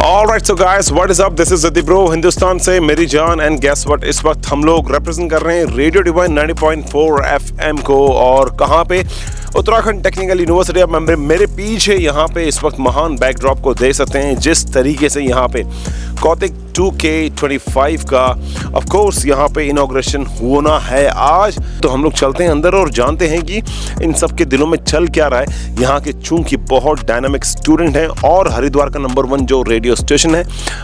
Alright, so guys, what is up? This is Zati Bro, Hindustan से मेरी जान and guess what, इस वक्त हम लोग रिप्रेजेंट कर रहे हैं रेडियो डिवाइन 90.4 FM को। और कहाँ पे? Uttarakhand technical university. अब मेरे पीछे यहाँ पे इस वक्त महान बैकड्रॉप को देख सकते हैं, जिस तरीके से यहाँ पे कौतिक 2K25 का ऑफ कोर्स यहाँ पे इनॉग्रेशन होना है आज। तो हम लोग चलते हैं अंदर और जानते हैं कि इन सब के दिलों में चल क्या रहा है। यहाँ के चूंकि बहुत डायनामिक स्टूडेंट हैं और हरिद्वार का नंबर 1 जो रेडियो स्टेशन है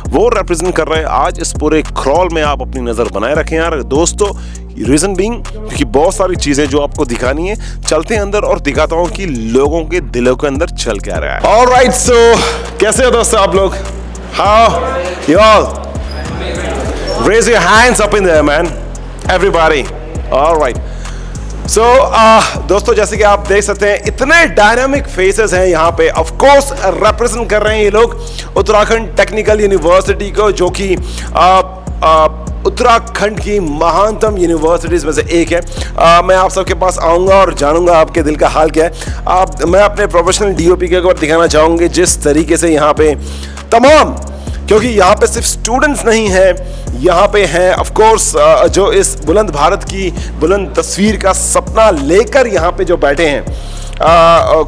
वो रिप्रेजेंट कर रहे हैं आज इस पूरे क्रॉल में। आप अपनी नज़र बनाए रखें यार दोस्तों, रीज़न बीइंग क्योंकि बहुत सारी चीज़ें जो आपको दिखानी है। चलते हैं अंदर और दिखाता हूँ कि लोगों के दिलों के अंदर चल क्या रहा है। ऑलराइट, सो कैसे हो दोस्तों आप लोग? How you all? Raise your hands up in there, man. Everybody. All right. So, दोस्तों जैसे कि आप देख सकते हैं इतने डायनामिक फेसेस हैं यहाँ पे। ऑफ कोर्स रिप्रेजेंट कर रहे हैं ये लोग उत्तराखंड टेक्निकल यूनिवर्सिटी को, जो कि उत्तराखंड की महानतम यूनिवर्सिटीज़ में से एक है। मैं आप सबके पास आऊँगा और जानूंगा आपके दिल का हाल क्या है। मैं अपने प्रोफेशनल डीओपी के ऊपर दिखाना चाहूँगी जिस तरीके से यहाँ पे तमाम, क्योंकि यहाँ पे सिर्फ स्टूडेंट्स नहीं हैं, यहाँ पे हैं ऑफ कोर्स जो इस बुलंद भारत की बुलंद तस्वीर का सपना लेकर यहाँ पे जो बैठे हैं,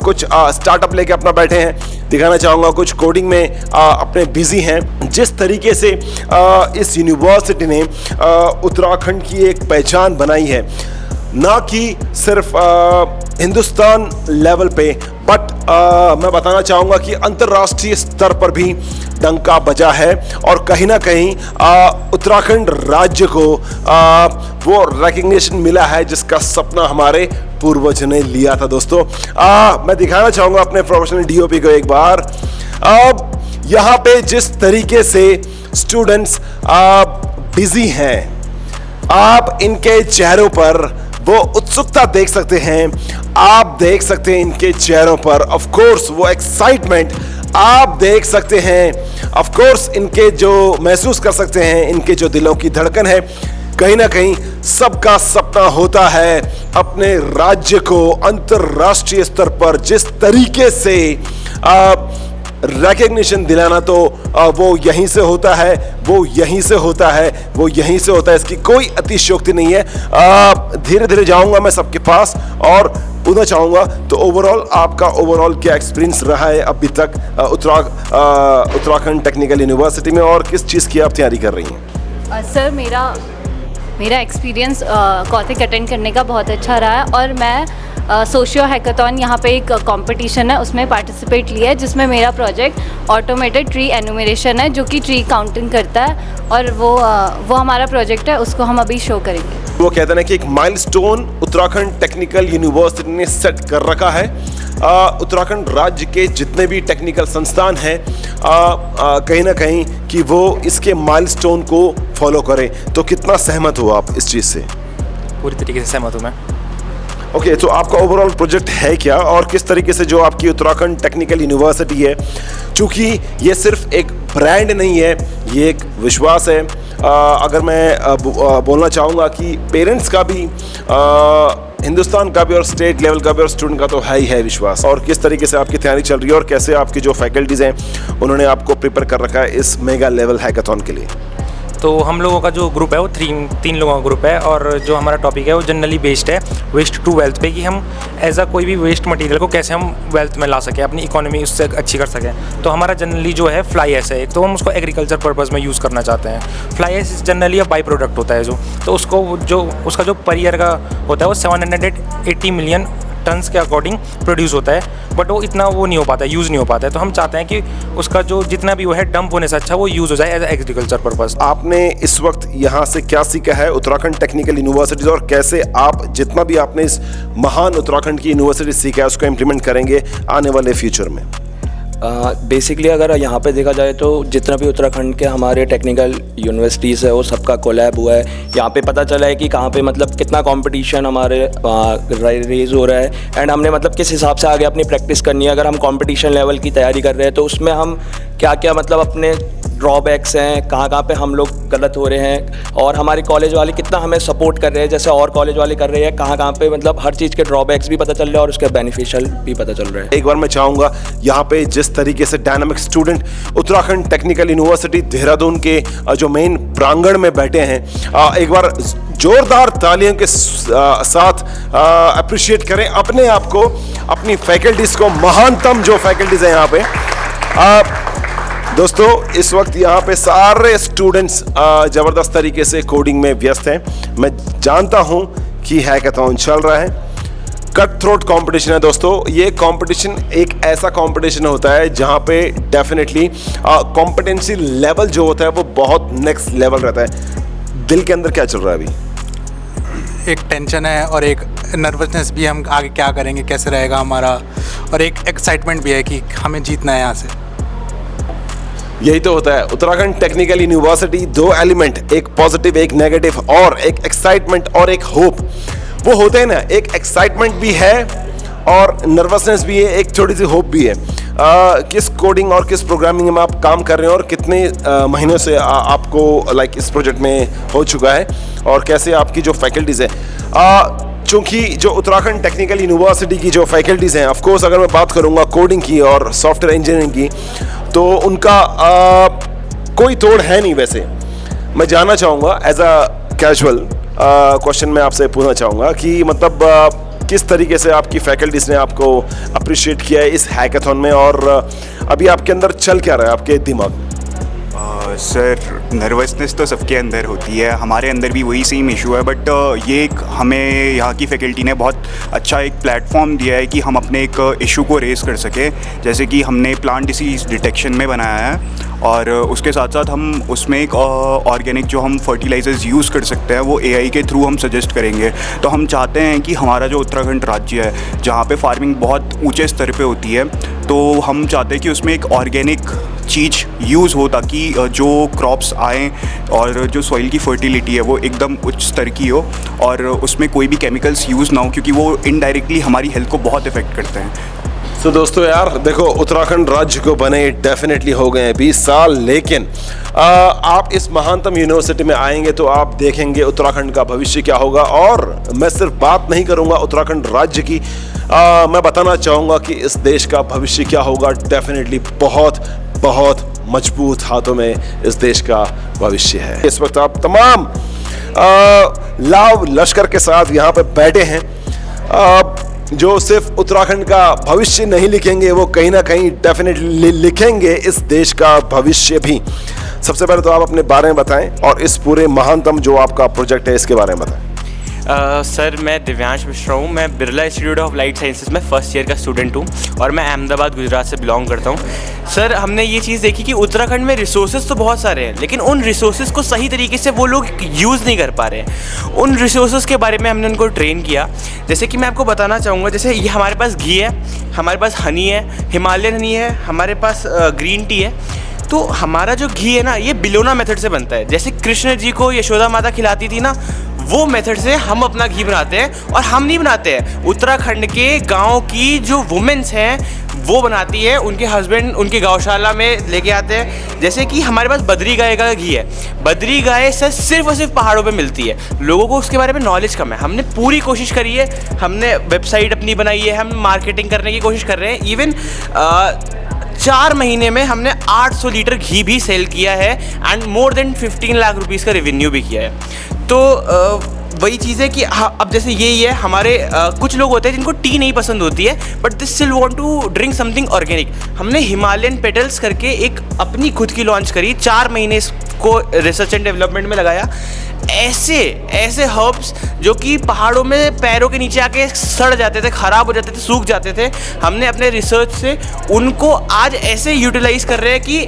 कुछ स्टार्टअप लेके अपना बैठे हैं। दिखाना चाहूँगा कुछ कोडिंग में अपने बिजी हैं। जिस तरीके से इस यूनिवर्सिटी ने उत्तराखंड की एक पहचान बनाई है, ना कि सिर्फ हिंदुस्तान लेवल पे बट मैं बताना चाहूँगा कि अंतर्राष्ट्रीय स्तर पर भी डंका बजा है। और कहीं ना कहीं उत्तराखंड राज्य को वो रिकग्निशन मिला है जिसका सपना हमारे पूर्वजों ने लिया था। दोस्तों मैं दिखाना चाहूँगा अपने प्रोफेशनल डीओपी को एक बार। अब यहाँ पे जिस तरीके से स्टूडेंट्स बिजी हैं, आप इनके चेहरों पर वो उत्सुकता देख सकते हैं, आप देख सकते हैं इनके चेहरों पर ऑफ कोर्स वो एक्साइटमेंट आप देख सकते हैं। ऑफ कोर्स इनके जो महसूस कर सकते हैं, इनके जो दिलों की धड़कन है। कहीं ना कहीं सबका सपना होता है अपने राज्य को अंतर्राष्ट्रीय स्तर पर जिस तरीके से रिकग्निशन दिलाना, तो वो यहीं से होता है, वो यहीं से होता है, वो यहीं से होता है। इसकी कोई अतिशयोक्ति नहीं है। धीरे धीरे जाऊंगा मैं सबके पास और पूछना चाहूँगा तो ओवरऑल आपका ओवरऑल क्या एक्सपीरियंस रहा है अभी तक उत्तराखंड टेक्निकल यूनिवर्सिटी में, और किस चीज़ की आप तैयारी कर रही हैं? सर मेरा एक्सपीरियंस कौतिक अटेंड करने का बहुत अच्छा रहा है और मैं सोशियो हैकाथॉन यहाँ पे एक कंपटीशन है उसमें पार्टिसिपेट लिया है, जिसमें मेरा प्रोजेक्ट ऑटोमेटेड ट्री एनुमरेशन है जो कि ट्री काउंटिंग करता है। और वो हमारा प्रोजेक्ट है, उसको हम अभी शो करेंगे। वो कहते हैं ना कि एक माइलस्टोन उत्तराखंड टेक्निकल यूनिवर्सिटी ने सेट कर रखा है। उत्तराखंड राज्य के जितने भी टेक्निकल संस्थान हैं कहीं ना कहीं कि वो इसके माइलस्टोन को फॉलो करें। तो कितना सहमत हो आप इस चीज़ से? पूरी तरीके से सहमत हूँ मैं। ओके, तो आपका ओवरऑल प्रोजेक्ट है क्या और किस तरीके से जो आपकी उत्तराखंड टेक्निकल यूनिवर्सिटी है, चूँकि ये सिर्फ एक ब्रांड नहीं है, ये एक विश्वास है। अगर मैं बोलना चाहूँगा कि पेरेंट्स का भी, हिंदुस्तान का भी और स्टेट लेवल का भी और स्टूडेंट का तो है ही है विश्वास। और किस तरीके से आपकी तैयारी चल रही है और कैसे आपकी जो फैकल्टीज़ हैं उन्होंने आपको प्रिपेयर कर रखा है इस मेगा लेवल हैकाथॉन के लिए? तो हम लोगों का जो ग्रुप है वो तीन लोगों का ग्रुप है और जो हमारा टॉपिक है वो जनरली बेस्ड है वेस्ट टू वेल्थ पे, कि हम एज अ कोई भी वेस्ट मटेरियल को कैसे हम वेल्थ में ला सकें, अपनी इकोनॉमी उससे अच्छी कर सकें। तो हमारा जनरली जो है फ्लाई एश है, तो हम उसको एग्रीकल्चर पर्पज़ में यूज़ करना चाहते हैं। Fly ash generally by product होता है तो उसका जो पर ईयर का होता है वो 780 मिलियन टन्स के अकॉर्डिंग प्रोड्यूस होता है, बट वो इतना वो नहीं हो पाता है, यूज़ नहीं हो पाता है। तो हम चाहते हैं कि उसका जो जितना भी वो है डंप होने से अच्छा वो यूज़ हो जाए एज एग्रीकल्चर पर्पस। आपने इस वक्त यहाँ से क्या सीखा है उत्तराखंड टेक्निकल यूनिवर्सिटी, और कैसे आप जितना भी आपने इस महान उत्तराखंड की यूनिवर्सिटी सीखा है उसको इम्प्लीमेंट करेंगे आने वाले फ्यूचर में? बेसिकली अगर यहाँ पे देखा जाए तो जितना भी उत्तराखंड के हमारे टेक्निकल यूनिवर्सिटीज़ है वो सबका कोलैब हुआ है। यहाँ पे पता चला है कि कहाँ पे मतलब कितना कंपटीशन हमारे रेज हो रहा है एंड हमने मतलब किस हिसाब से आगे अपनी प्रैक्टिस करनी है। अगर हम कंपटीशन लेवल की तैयारी कर रहे हैं तो उसमें हम क्या क्या मतलब अपने ड्रॉबैक्स हैं, कहाँ पे हम लोग गलत हो रहे हैं, और हमारे कॉलेज वाले कितना हमें सपोर्ट कर रहे हैं जैसे और कॉलेज वाले कर रहे हैं, कहाँ पे मतलब हर चीज़ के ड्रॉबैक्स भी पता चल रहे हैं और उसके बेनिफिशियल भी पता चल रहा है। एक बार मैं चाहूँगा यहाँ पे जिस तरीके से dynamic student Uttarakhand technical university Dehradun के जो मेन प्रांगण में बैठे हैं, एक बार जोरदार तालियों के साथ अप्रिशिएट करें अपने आप को, अपनी फैकल्टीज़ को, महानतम जो फैकल्टीज़ हैं यहाँ पे। दोस्तों इस वक्त यहाँ पे सारे स्टूडेंट्स ज़बरदस्त तरीके से कोडिंग में व्यस्त हैं। मैं जानता हूँ कि हैकाथॉन चल रहा है, कट थ्रोट कंपटीशन है दोस्तों। ये कंपटीशन एक ऐसा कंपटीशन होता है जहाँ पे डेफिनेटली कॉम्पिटेंसी लेवल जो होता है वो बहुत नेक्स्ट लेवल रहता है। दिल के अंदर क्या चल रहा है अभी? एक टेंशन है और एक नर्वसनेस भी, हम आगे क्या करेंगे, कैसे रहेगा हमारा, और एक एक्साइटमेंट भी है कि हमें जीतना है यहाँ से। यही तो होता है उत्तराखंड टेक्निकल यूनिवर्सिटी, दो एलिमेंट, एक पॉजिटिव एक नेगेटिव, और एक एक्साइटमेंट और एक होप, वो होते हैं ना। एक एक्साइटमेंट भी है और नर्वसनेस भी है, एक छोटी सी होप भी है। किस कोडिंग और किस प्रोग्रामिंग में आप काम कर रहे हैं और कितने महीनों से आपको लाइक इस प्रोजेक्ट में हो चुका है, और कैसे आपकी जो फैकल्टीज़ है। चूँकि जो उत्तराखंड टेक्निकल यूनिवर्सिटी की जो फैकल्टीज़ हैं, ऑफ कोर्स अगर मैं बात करूँगा कोडिंग की और सॉफ्टवेयर इंजीनियरिंग की, तो उनका कोई तोड़ है नहीं। वैसे मैं जानना चाहूँगा एज अ कैजुअल क्वेश्चन मैं आपसे पूछना चाहूँगा कि मतलब किस तरीके से आपकी फैकल्टीज़ ने आपको अप्रिशिएट किया है इस हैकाथॉन में, और अभी आपके अंदर चल क्या रहा है आपके दिमाग में? सर नर्वसनेस तो सबके अंदर होती है, हमारे अंदर भी वही सेम इशू है, बट ये एक हमें यहाँ की फैकल्टी ने बहुत अच्छा एक प्लेटफॉर्म दिया है कि हम अपने एक इशू को रेस कर सकें। जैसे कि हमने प्लांट डिसीज डिटेक्शन में बनाया है, और उसके साथ साथ हम उसमें एक ऑर्गेनिक जो हम फर्टिलाइजर्स यूज़ कर सकते हैं वो एआई के थ्रू हम सजेस्ट करेंगे। तो हम चाहते हैं कि हमारा जो उत्तराखंड राज्य है जहाँ पे फार्मिंग बहुत ऊंचे स्तर पे होती है, तो हम चाहते हैं कि उसमें एक ऑर्गेनिक चीज़ यूज़ हो ताकि जो क्रॉप्स आएँ और जो सॉइल की फर्टिलिटी है वो एकदम उच्च स्तर की हो, और उसमें कोई भी केमिकल्स यूज़ ना हो, क्योंकि वो इनडायरेक्टली हमारी हेल्थ को बहुत इफ़ेक्ट करते हैं। तो दोस्तों यार देखो, उत्तराखंड राज्य को बने डेफिनेटली हो गए हैं 20 साल, लेकिन आप इस महानतम यूनिवर्सिटी में आएंगे तो आप देखेंगे उत्तराखंड का भविष्य क्या होगा। और मैं सिर्फ बात नहीं करूंगा उत्तराखंड राज्य की, मैं बताना चाहूँगा कि इस देश का भविष्य क्या होगा। डेफिनेटली बहुत बहुत मजबूत हाथों में इस देश का भविष्य है। इस वक्त आप तमाम लाव लश्कर के साथ यहाँ पे बैठे हैं, जो सिर्फ उत्तराखंड का भविष्य नहीं लिखेंगे, वो कहीं ना कहीं डेफिनेटली लिखेंगे इस देश का भविष्य भी। सबसे पहले तो आप अपने बारे में बताएं और इस पूरे महानतम जो आपका प्रोजेक्ट है इसके बारे में बताएं। सर मैं दिव्यांश मिश्रा हूँ, मैं Birla institute of light sciences में फर्स्ट ईयर का स्टूडेंट हूँ और मैं अहमदाबाद गुजरात से बिलोंग करता हूँ। सर हमने ये चीज़ देखी कि उत्तराखंड में रिसोर्सेज तो बहुत सारे हैं, लेकिन उन रिसोर्सेज को सही तरीके से वो लोग यूज़ नहीं कर पा रहे हैं। उन रिसोर्सेज के बारे में हमने उनको ट्रेन किया। जैसे कि मैं आपको बताना चाहूँगा, जैसे ये हमारे पास घी है, हमारे पास हनी है, हिमालयन हनी है, हमारे पास ग्रीन टी है। तो हमारा जो घी है ना, ये बिलोना मेथड से बनता है। जैसे कृष्ण जी को यशोदा माता खिलाती थी ना, वो मेथड से हम अपना घी बनाते हैं। और हम नहीं बनाते हैं, उत्तराखंड के गांव की जो वुमेन्स हैं वो बनाती है, उनके हस्बैंड उनकी गौशाला में लेके आते हैं। जैसे कि हमारे पास बद्री गाय का घी है। बद्री गाय सर सिर्फ और सिर्फ पहाड़ों पे मिलती है, लोगों को उसके बारे में नॉलेज कम है। हमने पूरी कोशिश करी है, हमने वेबसाइट अपनी बनाई है, हम मार्केटिंग करने की कोशिश कर रहे हैं। इवन 4 महीने में हमने 800 लीटर घी भी सेल किया है and more than 15 lakh rupees का रेवेन्यू भी किया है। तो वही चीज़ है कि अब जैसे यही है, हमारे कुछ लोग होते हैं जिनको टी नहीं पसंद होती है, but they still want to drink something organic. हमने हिमालयन पेटल्स करके एक अपनी खुद की लॉन्च करी, 4 महीने इसको रिसर्च एंड डेवलपमेंट में लगाया। ऐसे हर्ब्स जो कि पहाड़ों में पैरों के नीचे आके सड़ जाते थे, ख़राब हो जाते थे, सूख जाते थे, हमने अपने रिसर्च से उनको आज ऐसे यूटिलाइज़ कर रहे हैं कि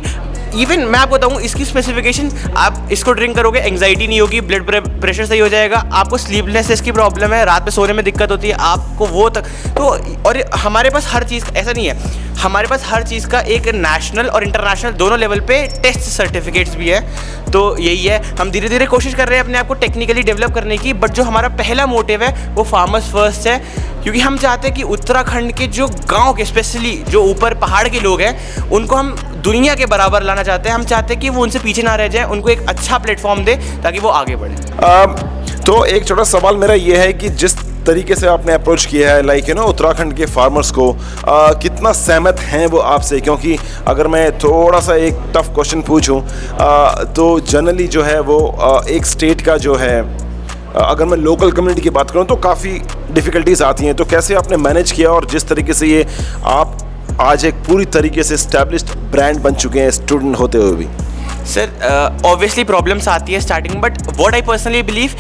इवन मैं आपको बताऊँ इसकी स्पेसिफिकेशन, आप इसको ड्रिंक करोगे एंग्जाइटी नहीं होगी, ब्लड प्रेशर सही हो जाएगा, आपको स्लीपलेसनेस की प्रॉब्लम है, रात में सोने में दिक्कत होती है आपको, वो तक। तो और हमारे पास हर चीज़ ऐसा नहीं है, हमारे पास हर चीज़ का एक नेशनल और इंटरनेशनल दोनों लेवल पे टेस्ट सर्टिफिकेट्स भी है। तो यही है, हम धीरे धीरे कोशिश कर रहे हैं अपने आप को टेक्निकली डेवलप करने की, बट जो हमारा पहला मोटिव है वो फार्मर्स फर्स्ट है। क्योंकि हम चाहते हैं कि उत्तराखंड के जो गांव के स्पेशली जो ऊपर पहाड़ के लोग हैं उनको हम दुनिया के बराबर लाना चाहते हैं। हम चाहते हैं कि वो उनसे पीछे ना रह जाए, उनको एक अच्छा प्लेटफॉर्म दे ताकि वो आगे बढ़े। तो एक छोटा सवाल मेरा ये है कि जिस तरीके से आपने अप्रोच किया है लाइक उत्तराखंड के फार्मर्स को कितना सहमत हैं वो आपसे? क्योंकि अगर मैं थोड़ा सा एक टफ क्वेश्चन पूछूं तो जनरली जो है वो एक स्टेट का जो है अगर मैं लोकल कम्युनिटी की बात करूं तो काफ़ी डिफ़िकल्टीज आती हैं। तो कैसे आपने मैनेज किया और जिस तरीके से ये आप आज एक पूरी तरीके से एस्टैब्लिश्ड ब्रांड बन चुके हैं स्टूडेंट होते हुए भी? सर ऑब्वियसली प्रॉब्लम्स आती है स्टार्टिंग में, but what I personally believe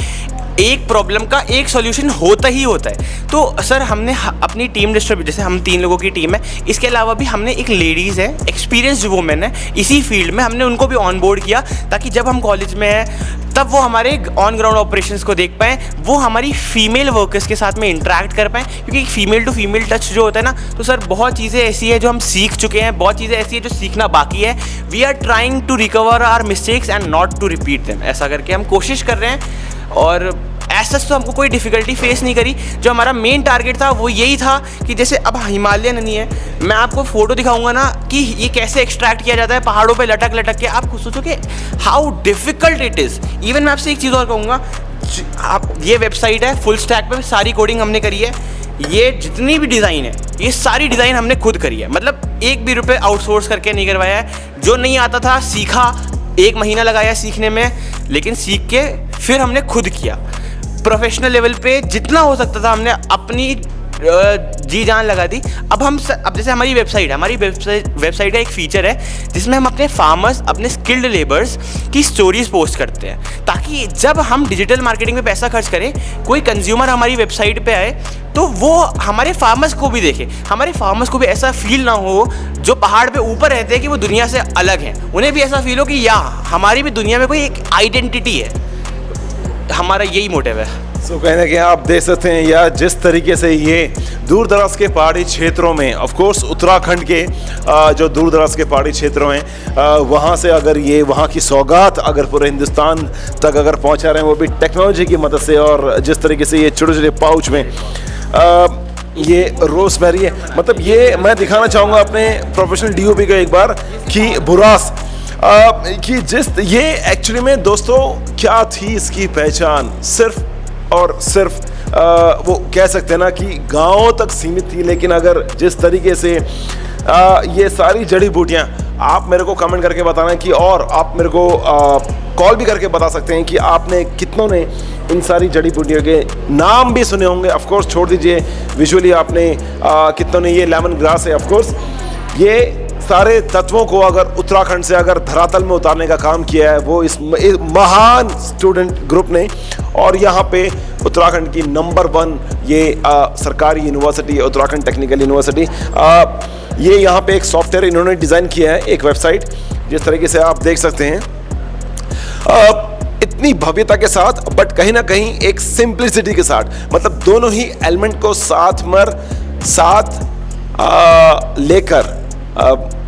एक प्रॉब्लम का एक सॉल्यूशन होता ही होता है। तो सर हमने अपनी टीम डिस्ट्रीब्यूट, जैसे हम 3 लोगों की टीम है, इसके अलावा भी हमने एक लेडीज़ है एक्सपीरियंस्ड वुमेन है इसी फील्ड में, हमने उनको भी ऑन बोर्ड किया ताकि जब हम कॉलेज में हैं तब वो हमारे ऑन ग्राउंड ऑपरेशंस को देख पाएँ, वो हमारी फीमेल वर्कर्स के साथ में इंटरेक्ट कर पाएँ। क्योंकि फीमेल टू फीमेल टच जो होता है ना, तो सर बहुत चीज़ें ऐसी है जो हम सीख चुके हैं, बहुत चीज़ें ऐसी है जो सीखना बाकी है। We are trying to recover our mistakes and not to repeat them, ऐसा करके हम कोशिश कर रहे हैं। और ऐसा तो हमको कोई डिफ़िकल्टी फेस नहीं करी। जो हमारा मेन टारगेट था वो यही था कि जैसे अब हिमालयन नहीं है, मैं आपको फ़ोटो दिखाऊंगा ना कि ये कैसे एक्सट्रैक्ट किया जाता है पहाड़ों पे लटक लटक के, आप खुद सोचो कि how difficult it is. Even मैं आपसे एक चीज़ और कहूँगा, आप ये वेबसाइट है फुल स्टैक पे सारी कोडिंग हमने करी है, ये जितनी भी डिज़ाइन है ये सारी डिज़ाइन हमने खुद करी है, मतलब एक भी रुपये आउटसोर्स करके नहीं करवाया है। जो नहीं आता था सीखा, 1 महीना लगाया सीखने में, लेकिन सीख के फिर हमने खुद किया। प्रोफेशनल लेवल पे जितना हो सकता था हमने अपनी जी जान लगा दी। अब जैसे हमारी वेबसाइट का एक फीचर है जिसमें हम अपने फार्मर्स, अपने स्किल्ड लेबर्स की स्टोरीज पोस्ट करते हैं, ताकि जब हम डिजिटल मार्केटिंग में पैसा खर्च करें, कोई कंज्यूमर हमारी वेबसाइट पे आए तो वो हमारे फार्मर्स को भी देखे, हमारे फार्मर्स को भी ऐसा फील ना हो जो पहाड़ पे ऊपर रहते हैं कि वो दुनिया से अलग हैं, उन्हें भी ऐसा फील हो कि या हमारी भी दुनिया में कोई एक आइडेंटिटी है। हमारा यही मोटिव है। सो कहना कि आप देख सकते हैं या जिस तरीके से ये दूर दराज के पहाड़ी क्षेत्रों में, ऑफ कोर्स उत्तराखंड के जो दूर दराज के पहाड़ी क्षेत्रों हैं वहाँ से अगर ये वहाँ की सौगात अगर पूरे हिंदुस्तान तक अगर पहुँचा रहे हैं वो भी टेक्नोलॉजी की मदद से, और जिस तरीके से ये छोटे छोटे पाउच में ये रोजमेरी है, मतलब ये मैं दिखाना चाहूँगा अपने प्रोफेशनल डीओपी को एक बार कि बुरास कि जिस ये एक्चुअली में दोस्तों क्या थी इसकी पहचान, सिर्फ और सिर्फ वो कह सकते हैं ना कि गाँव तक सीमित थी। लेकिन अगर जिस तरीके से ये सारी जड़ी बूटियाँ, आप मेरे को कमेंट करके बताना कि, और आप मेरे को कॉल भी करके बता सकते हैं कि आपने कितनों ने इन सारी जड़ी बूटियों के नाम भी सुने होंगे। ऑफ कोर्स छोड़ दीजिए विजुअली आपने कितनों ने, ये लेमन ग्रास है ऑफ कोर्स, ये सारे तत्वों को अगर उत्तराखंड से अगर धरातल में उतारने का काम किया है वो इस महान स्टूडेंट ग्रुप ने। और यहाँ पे उत्तराखंड की नंबर 1 ये सरकारी यूनिवर्सिटी, उत्तराखंड टेक्निकल यूनिवर्सिटी, ये यहाँ पे एक सॉफ्टवेयर इन्होंने डिज़ाइन किया है, एक वेबसाइट, जिस तरीके से आप देख सकते हैं इतनी भव्यता के साथ, बट कहीं ना कहीं एक सिंप्लिसिटी के साथ, मतलब दोनों ही एलिमेंट को साथ लेकर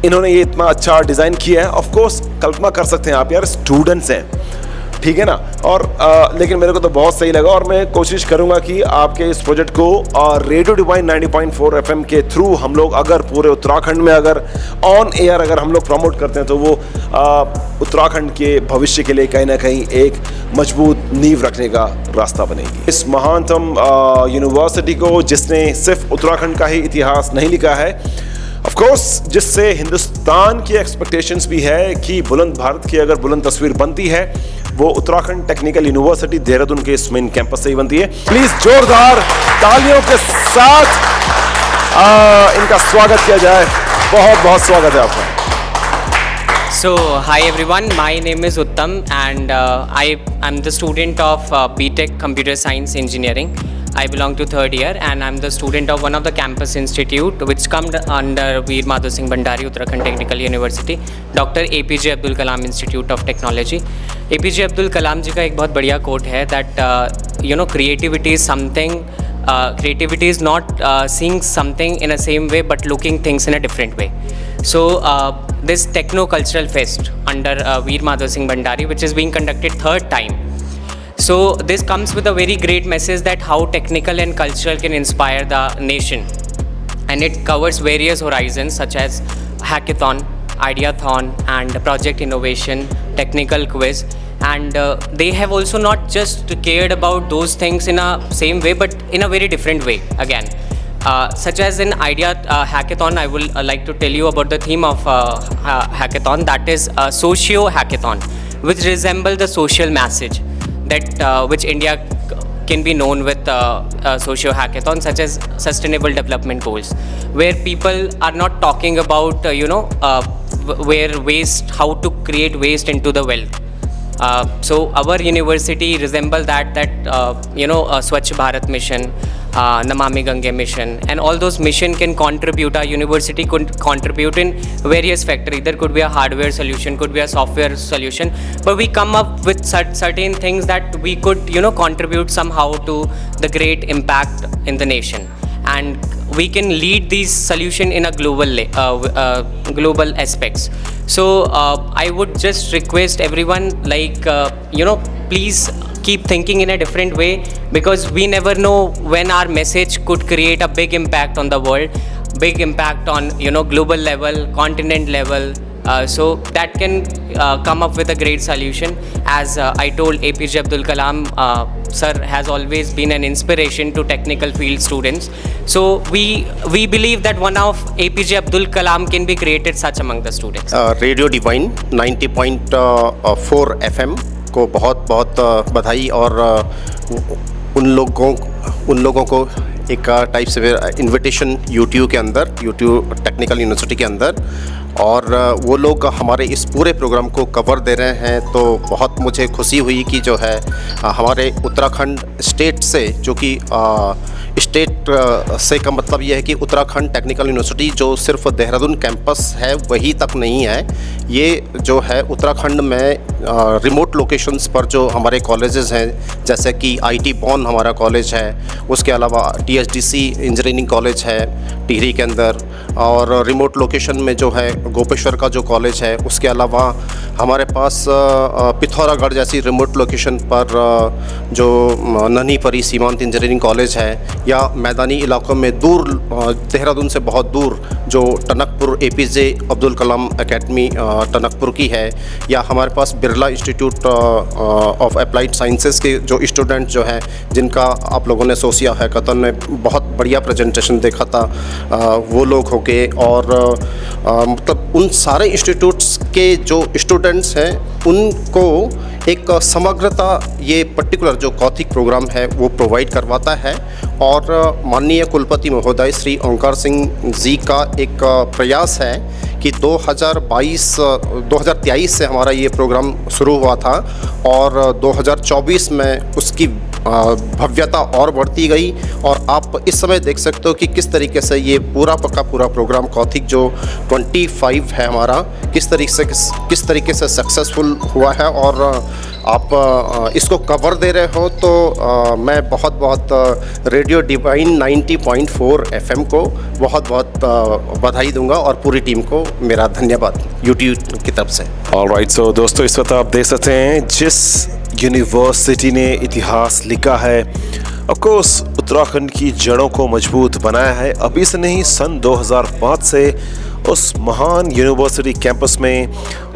इन्होंने ये इतना अच्छा डिज़ाइन किया है। ऑफ कोर्स कल्पना कर सकते हैं आप यार, स्टूडेंट्स हैं, ठीक है ना। और लेकिन मेरे को तो बहुत सही लगा, और मैं कोशिश करूंगा कि आपके इस प्रोजेक्ट को रेडियो डिवाइन 90.4 FM के थ्रू हम लोग अगर पूरे उत्तराखंड में अगर ऑन एयर अगर हम लोग प्रमोट करते हैं तो वो उत्तराखंड के भविष्य के लिए कहीं ना कहीं एक मजबूत नींव रखने का रास्ता बनेगी। इस महानतम यूनिवर्सिटी को जिसने सिर्फ उत्तराखंड का ही इतिहास नहीं लिखा है, ऑफ कोर्स जिससे हिंदुस्तान की एक्सपेक्टेशंस भी है कि बुलंद भारत की अगर बुलंद तस्वीर बनती है वो उत्तराखंड टेक्निकल यूनिवर्सिटी देहरादून के इस मेन कैंपस से ही बनती है। प्लीज जोरदार तालियों के साथ इनका स्वागत किया जाए। बहुत बहुत स्वागत है आपका। So hi everyone, my name is Uttam and I'm the student of BTech Computer Science Engineering. I belong to 3rd year and I'm the student of one of the campus institute which comes under Veer Madhav Singh Bhandari Uttarakhand Technical University, Dr. APJ Abdul Kalam Institute of Technology. APJ Abdul Kalam जी का एक बहुत बढ़िया coat है that creativity is something, creativity is not seeing something in a same way but looking things in a different way. So this Techno Cultural Fest under Veer Madhav Singh Bhandari, which is being conducted 3rd time. So this comes with a very great message that how technical and cultural can inspire the nation, and it covers various horizons such as hackathon, ideathon, and project innovation, technical quiz. And they have also not just cared about those things in a same way, but in a very different way again. Such as in idea hackathon, I will like to tell you about the theme of hackathon, that is socio hackathon, which resemble the social message that which India can be known with socio hackathon, such as sustainable development goals, where people are not talking about where waste, how to create waste into the wealth. So our university resemble that Swachh Bharat mission, Namami Gange mission, and all those mission can contribute. Our university could contribute in various factors. Either could be a hardware solution, could be a software solution, but we come up with certain things that we could contribute somehow to the great impact in the nation, and we can lead these solution in a global aspects. So I would just request everyone, please keep thinking in a different way, because we never know when our message could create a big impact on the world, big impact on global level, continent level. So that can come up with a great solution. As I told, APJ Abdul Kalam sir has always been an inspiration to technical field students. So we believe that one of APJ Abdul Kalam can be created such among the students. Radio divine 90.4 FM को बहुत बहुत बधाई, और उन लोगों को एक type से इनविटेशन यूट्यूब के अंदर, यूट्यूब टेक्निकल यूनिवर्सिटी के अंदर, और वो लोग हमारे इस पूरे प्रोग्राम को कवर दे रहे हैं। तो बहुत मुझे खुशी हुई कि जो है हमारे उत्तराखंड स्टेट से, जो कि स्टेट से का मतलब ये है कि उत्तराखंड टेक्निकल यूनिवर्सिटी जो सिर्फ देहरादून कैंपस है वही तक नहीं है, ये जो है उत्तराखंड में रिमोट लोकेशंस पर जो हमारे कॉलेजेस हैं, जैसे कि आईटी बॉन हमारा कॉलेज है, उसके अलावा टीएचडीसी इंजीनियरिंग कॉलेज है टिहरी के अंदर, और रिमोट लोकेशन में जो है गोपेश्वर का जो कॉलेज है, उसके अलावा हमारे पास पिथौरागढ़ जैसी रिमोट लोकेशन पर जो नन्ही परी सीमांत इंजीनियरिंग कॉलेज है, या मैदानी इलाकों में दूर देहरादून से बहुत दूर जो टनकपुर एपीजे अब्दुल कलाम एकेडमी टनकपुर की है, या हमारे पास Birla institute of applied sciences के जो स्टूडेंट जो हैं, जिनका आप लोगों ने सोशियो हैकाथन में बहुत बढ़िया प्रेजेंटेशन देखा था, वो लोग हो गए, और मतलब उन सारे इंस्टीट्यूट्स के जो स्टूडेंट्स हैं उनको एक समग्रता ये पर्टिकुलर जो कौथिक प्रोग्राम है वो प्रोवाइड करवाता है। और माननीय कुलपति महोदय श्री ओंकार सिंह जी का एक प्रयास है कि 2023 से हमारा ये प्रोग्राम शुरू हुआ था, और 2024 में उसकी भव्यता और बढ़ती गई, और आप इस समय देख सकते हो कि किस तरीके से ये पूरा प्रोग्राम कौथिक जो 25 है हमारा, किस तरीके से सक्सेसफुल हुआ है, और आप इसको कवर दे रहे हो। तो मैं बहुत रेडियो डिवाइन 90.4 FM को बहुत बधाई दूंगा, और पूरी टीम को मेरा धन्यवाद यूट्यूब की तरफ से। ऑलराइट, सो दोस्तों इस वक्त आप देख सकते हैं जिस यूनिवर्सिटी ने इतिहास लिखा है, ऑफ कोर्स उत्तराखंड की जड़ों को मजबूत बनाया है। अभी से नहीं, सन 2005 से उस महान यूनिवर्सिटी कैंपस में,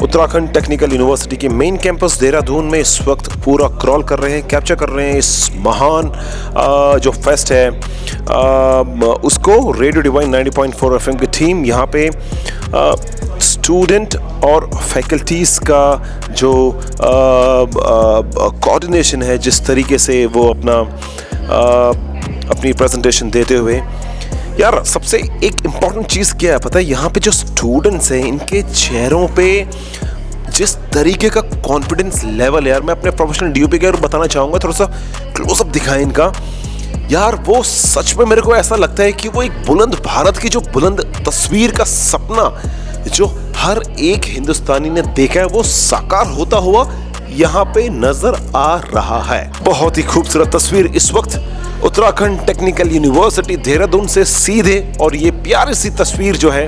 उत्तराखंड टेक्निकल यूनिवर्सिटी के मेन कैंपस देहरादून में इस वक्त पूरा क्रॉल कर रहे हैं, कैप्चर कर रहे हैं इस महान जो फेस्ट है उसको। रेडियो डिवाइन 90.4 FM की टीम यहाँ पे स्टूडेंट और फैकल्टीज़ का जो कोऑर्डिनेशन है, जिस तरीके से वो अपनी प्रेजेंटेशन देते हुए, यार सबसे एक इम्पॉर्टेंट चीज़ क्या है पता है, यहाँ पे जो स्टूडेंट्स हैं इनके चेहरों पे जिस तरीके का कॉन्फिडेंस लेवल है, यार मैं अपने प्रोफेशनल डीओपी के बताना चाहूँगा, थोड़ा सा क्लोजअप दिखाएं इनका। यार वो सच में मेरे को ऐसा लगता है कि वो एक बुलंद भारत की जो बुलंद तस्वीर का सपना जो हर एक हिंदुस्तानी ने देखा है वो साकार होता हुआ यहाँ पे नजर आ रहा है। बहुत ही खूबसूरत तस्वीर इस वक्त उत्तराखंड टेक्निकल यूनिवर्सिटी देहरादून से सीधे, और ये प्यारी सी तस्वीर जो है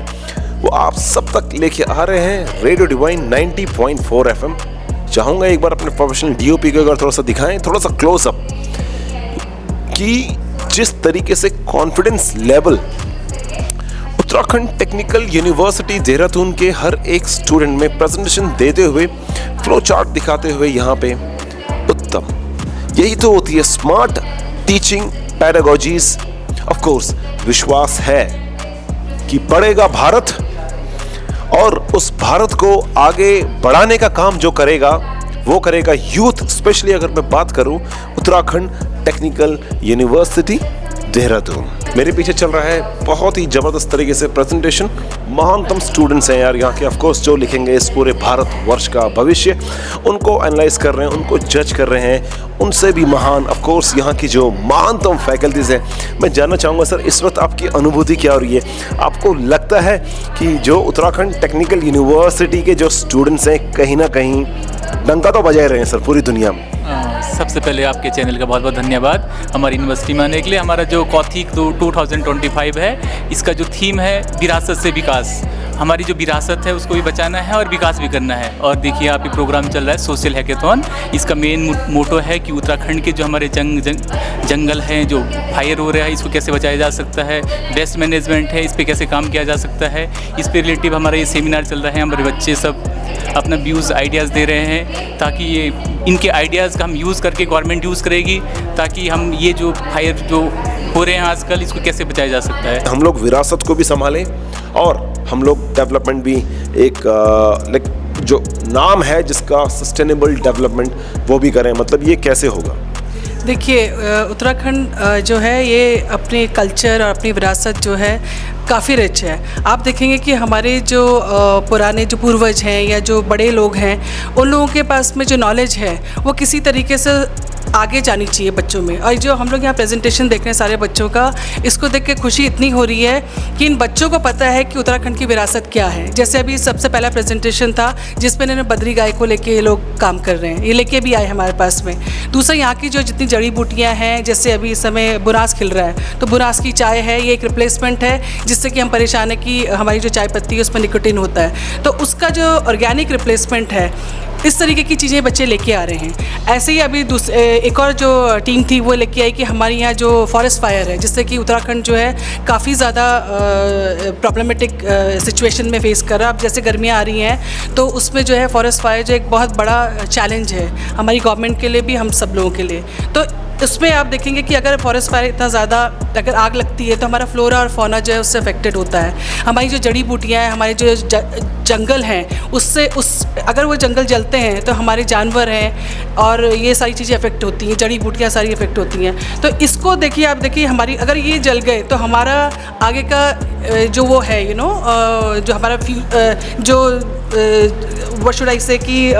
वो आप सब तक लेके आ रहे हैं रेडियो डिवाइन 90.4 FM। चाहूँगा एक बार अपने प्रोफेशनल डीओपी को अगर थोड़ा सा दिखाएं, थोड़ा सा क्लोज अप, कि जिस तरीके से confidence level Uttarakhand technical university Dehradun के हर एक स्टूडेंट में प्रेजेंटेशन देते हुए, फ्लो चार्ट दिखाते हुए यहाँ पे उत्तम, यही तो होती है स्मार्ट टीचिंग पैडागोजीज। ऑफ कोर्स विश्वास है कि बढ़ेगा भारत, और उस भारत को आगे बढ़ाने का काम जो करेगा वो करेगा यूथ। स्पेशली अगर मैं बात करूं उत्तराखंड टेक्निकल यूनिवर्सिटी देहरादून। मेरे पीछे चल रहा है बहुत ही ज़बरदस्त तरीके से प्रेजेंटेशन। महानतम स्टूडेंट्स हैं यार यहाँ के, ऑफ कोर्स जो लिखेंगे इस पूरे भारत वर्ष का भविष्य, उनको एनालाइज कर रहे हैं, उनको जज कर रहे हैं। उनसे भी महान ऑफ कोर्स यहाँ की जो महानतम फैकल्टीज़ हैं। मैं जानना चाहूँगा सर, इस वक्त आपकी अनुभूति क्या हो रही है? आपको लगता है कि जो उत्तराखंड टेक्निकल यूनिवर्सिटी के जो स्टूडेंट्स हैं कहीं ना कहीं डंका तो बजाए रहे हैं सर पूरी दुनिया में? सबसे पहले आपके चैनल का बहुत बहुत धन्यवाद हमारी यूनिवर्सिटी में आने के लिए। हमारा जो कौथिक 2025 है, इसका जो थीम है विरासत से विकास। हमारी जो विरासत है उसको भी बचाना है और विकास भी करना है। और देखिए आप ये प्रोग्राम चल रहा है सोशल हैकेथॉन, इसका मेन मोटो है कि उत्तराखंड के जो हमारे जंगल हैं, जो फायर हो रहा है, इसको कैसे बचाया जा सकता है। वेस्ट मैनेजमेंट है, इस पर कैसे काम किया जा सकता है। इस पे रिलेटिव हमारा ये सेमिनार चल रहा है। हमारे बच्चे सब अपना व्यूज़ आइडियाज़ दे रहे हैं, ताकि ये इनके आइडियाज़ का हम यूज़ करके गवर्नमेंट यूज़ करेगी, ताकि हम ये जो फायर जो हो रहे हैं आजकल, इसको कैसे बचाया जा सकता है। हम लोग विरासत को भी संभालें और हम लोग डेवलपमेंट भी एक जो नाम है जिसका सस्टेनेबल डेवलपमेंट वो भी करें। मतलब ये कैसे होगा? देखिए उत्तराखंड जो है ये अपने कल्चर और अपनी विरासत जो है काफ़ी रिच है। आप देखेंगे कि हमारे जो पुराने जो पूर्वज हैं या जो बड़े लोग हैं, उन लोगों के पास में जो नॉलेज है वो किसी तरीके से आगे जानी चाहिए बच्चों में। और जो हम लोग यहाँ प्रेजेंटेशन देख रहे हैं सारे बच्चों का, इसको देख के खुशी इतनी हो रही है कि इन बच्चों को पता है कि उत्तराखंड की विरासत क्या है। जैसे अभी सबसे पहला प्रेजेंटेशन था जिसमें इन्होंने बद्री गाय को लेके ये लोग काम कर रहे हैं, ये लेके भी आए हमारे पास में। दूसरा यहाँ की जो जितनी जड़ी बूटियाँ हैं, जैसे अभी इस समय बुरास खिल रहा है, तो बुरास की चाय है, ये एक रिप्लेसमेंट है जिससे कि हम परेशान है कि हमारी जो चाय पत्ती है उसमें निकोटिन होता है, तो उसका जो ऑर्गेनिक रिप्लेसमेंट है। इस तरीके की चीज़ें बच्चे लेके आ रहे हैं। ऐसे ही अभी एक और जो टीम थी वो लेके आई कि हमारे यहाँ जो फॉरेस्ट फायर है, जिससे कि उत्तराखंड जो है काफ़ी ज़्यादा प्रॉब्लमेटिक सिचुएशन में फेस कर रहा है। अब जैसे गर्मियाँ आ रही हैं तो उसमें जो है फॉरेस्ट फायर जो एक बहुत बड़ा चैलेंज है हमारी गवर्नमेंट के लिए भी, हम सब लोगों के लिए। तो उसमें आप देखेंगे कि अगर फॉरेस्ट फायर इतना ज़्यादा अगर आग लगती है तो हमारा फ्लोरा और फौना जो है उससे अफेक्टेड होता है। हमारी जो जड़ी बूटियाँ हैं, हमारे जो जंगल हैं, उससे अगर वो जंगल जलते हैं तो हमारे जानवर हैं और ये सारी चीज़ें अफेक्ट होती हैं, जड़ी बूटियाँ सारी अफेक्ट होती हैं। तो इसको देखिए, आप देखिए हमारी अगर ये जल गए तो हमारा आगे का जो वो है जो हमारा जो व्हाट शुड आई से कि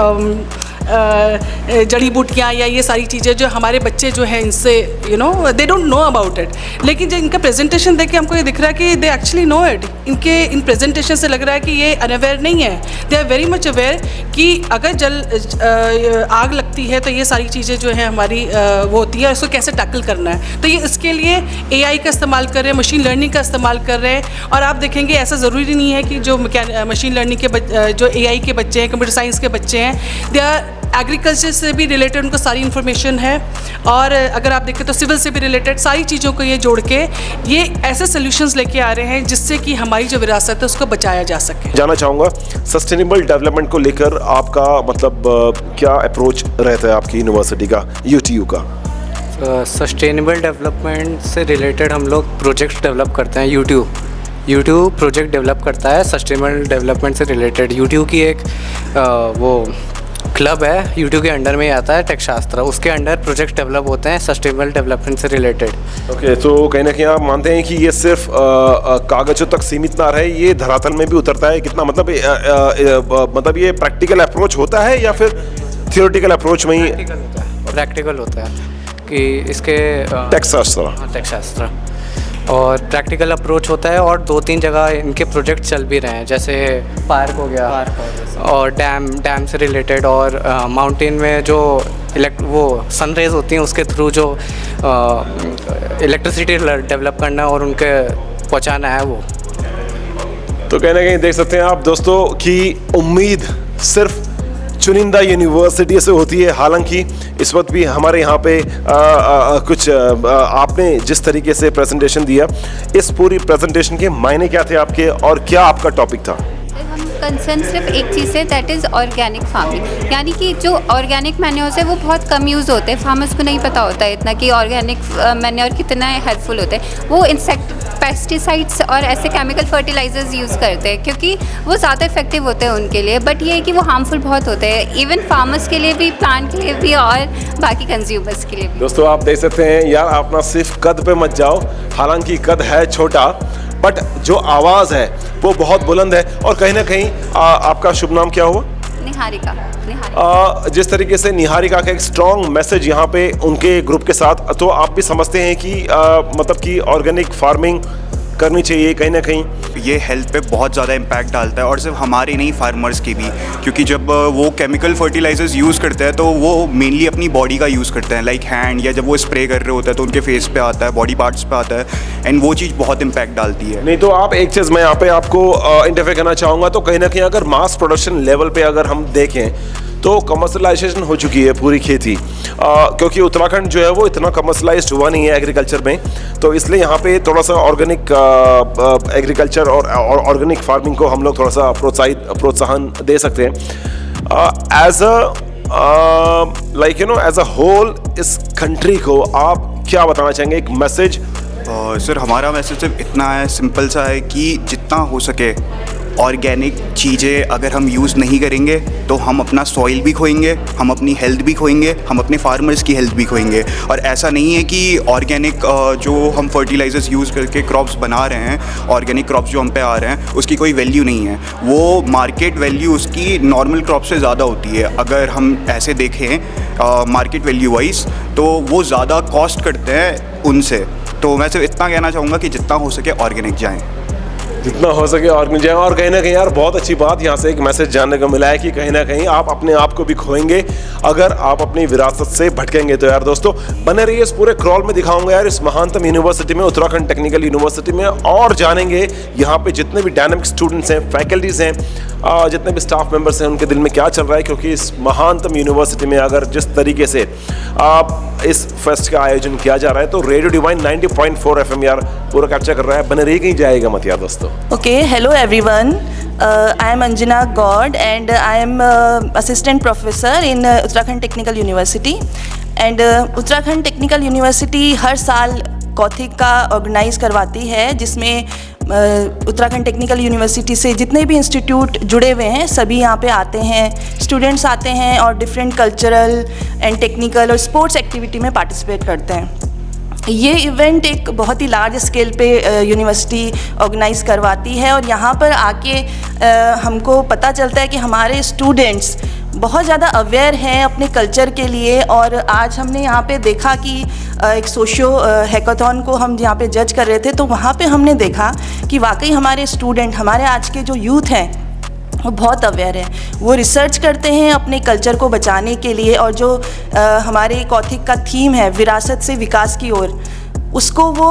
जड़ी बूटियाँ या ये सारी चीज़ें जो हमारे बच्चे जो हैं इनसे they don't know about it. लेकिन जब इनका प्रेजेंटेशन देख के हमको ये दिख रहा है कि दे एक्चुअली नो इट। इनके इन प्रेजेंटेशन से लग रहा है कि ये अनअवेयर नहीं है, they are very much aware कि अगर आग लगती है तो ये सारी चीज़ें जो हैं हमारी वो होती है, उसको कैसे टैकल करना है। तो ये इसके लिए AI का इस्तेमाल कर रहे हैं, मशीन लर्निंग का इस्तेमाल कर रहे हैं। और आप देखेंगे ऐसा ज़रूरी नहीं है कि जो मशीन लर्निंग के जो AI के बच्चे हैं, कंप्यूटर साइंस के बच्चे हैं, दे आर एग्रीकल्चर से भी रिलेटेड उनको सारी इन्फॉर्मेशन है। और अगर आप देखें तो सिविल से भी रिलेटेड सारी चीज़ों को ये जोड़ के ये ऐसे सोल्यूशंस लेके आ रहे हैं जिससे कि हमारी जो विरासत है उसको बचाया जा सके। जानना चाहूँगा सस्टेनेबल डेवलपमेंट को लेकर आपका मतलब क्या अप्रोच रहता है आपकी यूनिवर्सिटी का, UTU का? सस्टेनेबल डेवलपमेंट से रिलेटेड हम लोग प्रोजेक्ट्स डेवलप करते हैं। यूट्यूब प्रोजेक्ट डेवलप करता है सस्टेनेबल डेवलपमेंट से रिलेटेड। यूट्यूब की एक वो क्लब है, यूट्यूब के अंडर में आता है टेक शास्त्र, उसके अंडर प्रोजेक्ट डेवलप होते हैं सस्टेनेबल डेवलपमेंट से रिलेटेड। ओके, तो कहीं ना कहीं आप मानते हैं कि ये सिर्फ कागज़ों तक सीमित ना रहे, ये धरातल में भी उतरता है कितना? मतलब ये प्रैक्टिकल अप्रोच होता है या फिर थियोरेटिकल अप्रोच में ही? प्रैक्टिकल होता है कि इसके टेक शास्त्र और प्रैक्टिकल अप्रोच होता है। और 2-3 जगह इनके प्रोजेक्ट चल भी रहे हैं, जैसे पार्क हो गया और डैम से रिलेटेड, और माउंटेन में जो वो सन रेज होती हैं उसके थ्रू जो इलेक्ट्रिसिटी डेवलप करना और उनके पहुंचाना है वो। तो कहीं ना कहीं देख सकते हैं आप दोस्तों कि उम्मीद सिर्फ चुनिंदा यूनिवर्सिटी से होती है। हालांकि इस वक्त भी हमारे यहाँ पे कुछ आपने जिस तरीके से प्रेजेंटेशन दिया, इस पूरी प्रेजेंटेशन के मायने क्या थे आपके और क्या आपका टॉपिक था? हम कंसर्न सिर्फ एक चीज़ है, दैट इज़ ऑर्गेनिक फार्मिंग। यानी कि जो ऑर्गेनिक मैन्योर्स है वो बहुत कम यूज़ होते हैं, फार्मर्स को नहीं पता होता है इतना कि ऑर्गेनिक मैन्योर कितना हेल्पफुल होते हैं। वो इंसेक्ट पेस्टिसाइड्स और ऐसे केमिकल फर्टिलाइजर्स यूज़ करते हैं क्योंकि वो ज़्यादा इफेक्टिव होते हैं उनके लिए, बट ये है कि वो हार्मफुल बहुत होते हैं, इवन फार्मर्स के लिए भी, प्लांट के लिए भी और बाकी कंज्यूमर्स के लिए भी। दोस्तों आप देख सकते हैं यार, आप ना सिर्फ कद पे मत जाओ, हालांकि कद है छोटा बट जो आवाज़ है वो बहुत बुलंद है। और कहीं ना कहीं आपका शुभ नाम क्या हुआ? निहारिका। जिस तरीके से निहारिका का एक स्ट्रॉन्ग मैसेज यहाँ पे उनके ग्रुप के साथ, तो आप भी समझते हैं कि मतलब कि ऑर्गेनिक फार्मिंग करनी चाहिए कहीं ना कहीं। ये हेल्थ पे बहुत ज़्यादा इम्पैक्ट डालता है और सिर्फ हमारे नहीं, फार्मर्स के भी, क्योंकि जब वो केमिकल फर्टिलाइजर्स यूज़ करते हैं तो वो मेनली अपनी बॉडी का यूज़ करते हैं, लाइक हैंड, या जब वो स्प्रे कर रहे होते हैं तो उनके फेस पे आता है, बॉडी पार्ट्स पे आता है, एंड वो चीज़ बहुत इम्पैक्ट डालती है। नहीं तो आप एक चीज़ मैं यहाँ पे आपको इंटरफेयर करना चाहूँगा, तो कहीं ना कहीं अगर मास प्रोडक्शन लेवल पे अगर हम देखें तो कमर्शलाइजेशन हो चुकी है पूरी खेती, क्योंकि उत्तराखंड जो है वो इतना कमर्शलाइज्ड हुआ नहीं है एग्रीकल्चर में, तो इसलिए यहाँ पे थोड़ा सा ऑर्गेनिक एग्रीकल्चर और ऑर्गेनिक फार्मिंग को हम लोग थोड़ा सा प्रोत्साहन दे सकते हैं। As a like you know as a whole इस कंट्री को आप क्या बताना चाहेंगे, एक मैसेज? सर हमारा मैसेज सिर्फ इतना है, सिंपल सा है कि जितना हो सके ऑर्गेनिक चीज़ें अगर हम यूज़ नहीं करेंगे तो हम अपना सॉइल भी खोएंगे, हम अपनी हेल्थ भी खोएंगे, हम अपने फार्मर्स की हेल्थ भी खोएंगे। और ऐसा नहीं है कि ऑर्गेनिक जो हम फर्टिलाइजर्स यूज़ करके क्रॉप्स बना रहे हैं, ऑर्गेनिक क्रॉप्स जो हम पे आ रहे हैं, उसकी कोई वैल्यू नहीं है। वो मार्केट वैल्यू उसकी नॉर्मल क्रॉप से ज़्यादा होती है। अगर हम ऐसे देखें मार्केट वैल्यू वाइज तो वो ज़्यादा कॉस्ट करते हैं उनसे। तो मैं सिर्फ इतना कहना चाहूँगा कि जितना हो सके ऑर्गेनिक जाएँ, जितना हो सके ऑर्गेनिक जाएं। और कहीं ना कहीं यार बहुत अच्छी बात यहाँ से एक मैसेज जानने को मिला है कि कहीं ना कहीं आप अपने आप को भी खोएंगे अगर आप अपनी विरासत से भटकेंगे। तो यार दोस्तों बने रहिए, इस पूरे क्रॉल में दिखाऊंगा यार इस महानतम यूनिवर्सिटी में, उत्तराखंड टेक्निकल यूनिवर्सिटी में, और जानेंगे यहाँ पे जितने भी डायनामिक स्टूडेंट्स हैं, फैकल्टीज़ हैं, जितने भी स्टाफ मेंबर्स हैं, उनके दिल में क्या चल रहा है। क्योंकि इस महानतम यूनिवर्सिटी में अगर जिस तरीके से इस फेस्ट का आयोजन किया जा रहा है तो रेडियो डिवाइन 90.4 FM यार पूरा कैप्चर कर रहा है। बने रहिए, कहीं जाएगा मत यार दोस्तों। Okay, hello everyone. I am Anjana God and I am assistant professor in Uttarakhand Technical University. And Uttarakhand Technical University हर साल कौथिक का ऑर्गेनाइज करवाती है, जिसमें उत्तराखंड टेक्निकल यूनिवर्सिटी से जितने भी इंस्टीट्यूट जुड़े हुए हैं सभी यहाँ पे आते हैं, स्टूडेंट्स आते हैं और डिफरेंट कल्चरल एंड टेक्निकल और स्पोर्ट्स एक्टिविटी में पार्टिसिपेट करते हैं। ये इवेंट एक बहुत ही लार्ज स्केल पे यूनिवर्सिटी ऑर्गेनाइज करवाती है और यहाँ पर आके हमको पता चलता है कि हमारे स्टूडेंट्स बहुत ज़्यादा अवेयर हैं अपने कल्चर के लिए। और आज हमने यहाँ पे देखा कि एक सोशियो हैकाथॉन को हम यहाँ पे जज कर रहे थे, तो वहाँ पे हमने देखा कि वाकई हमारे स्टूडेंट, हमारे आज के जो यूथ हैं वो बहुत अवेयर है, वो रिसर्च करते हैं अपने कल्चर को बचाने के लिए। और जो हमारे कौथिक का थीम है विरासत से विकास की ओर, उसको वो